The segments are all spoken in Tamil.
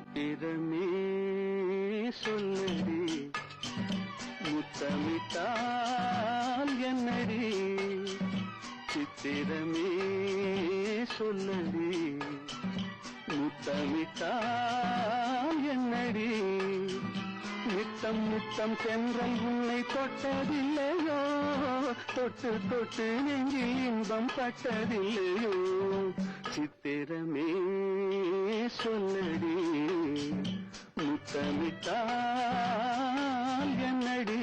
சித்திரமே சொல்லடி முத்தமிட்டால் என்னடி சித்திரமே சொல்லடி முத்தமிட்டால் என்னடி நித்தம் நித்தம் சென்றல் உன்னை தொட்டதில்லையோ தொட்டு தொட்டு நெஞ்சில் இன்பம் பட்டதில்லையோ சித்திரமே சொல்லடி முத்தமிட்டால் என்னடி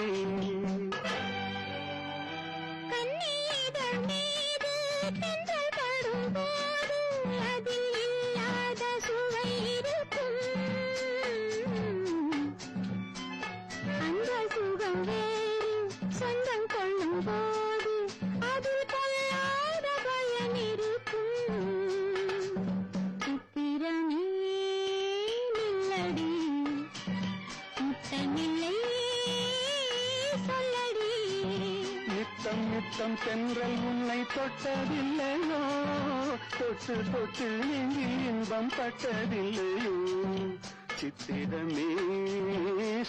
நித்தம் சென்றல் உன்னை தொட்டதில்லையோ தொட்டு தொட்டு நெஞ்சில் இன்பம் பட்டதில்லையோ சித்திரமே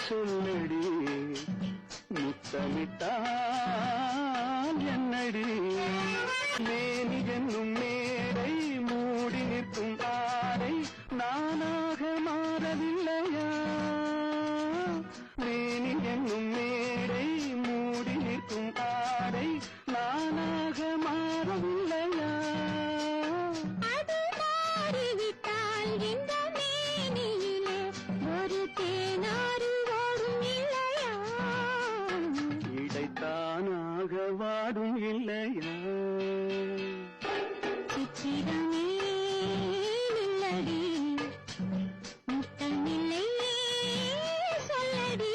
சொல்லடி முத்தமிட்டால் என்னடி மேனி என்னும் மேடை மூடி நிற்கும் தாரை நானாக மாறவில்லையா மேனி என்னும் மேடை மூடி நிற்கும் தாரை நானாக மாறவில்லையா அது மாறிவிட்டால் இந்த மேனியிலே ஒரு தேனாறு ஓடும் இல்லையா இடைத்தானாக வாடும் இல்லையா சித்திரமே இல்லடி முத்தமில்லை சொல்லடி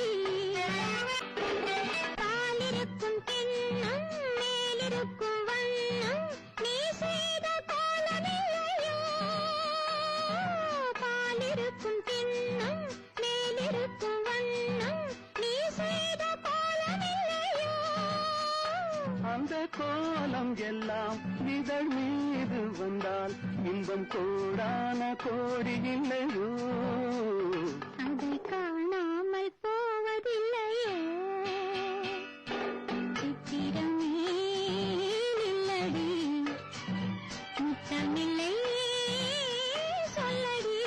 பாலிருக்கும் கிண்ணம் மேலிருக்கும் வண்ணம் நீ செய்த கோலமில்லையோ பாலிருக்கும் கிண்ணம் மேலிருக்கும் வண்ணம் நீ செய்த கோலமில்லையோ அந்த கோலம் எல்லாம் இதழ் மீது வந்தால் இன்பம் கோடான கோடி இல்லையோ அதை காணாமல் போவதில்லையே சித்திரமே இல்லடி முத்தமில்லை சொல்லடி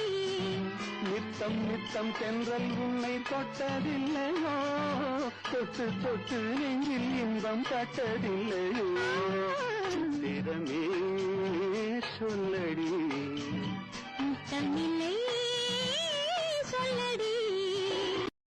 நித்தம் நித்தம் சென்றல் உன்னை தொட்டதில்லையோ தொட்டு தொட்டு நெஞ்சில் இன்பம் பட்டதில்லையோ சித்திரமே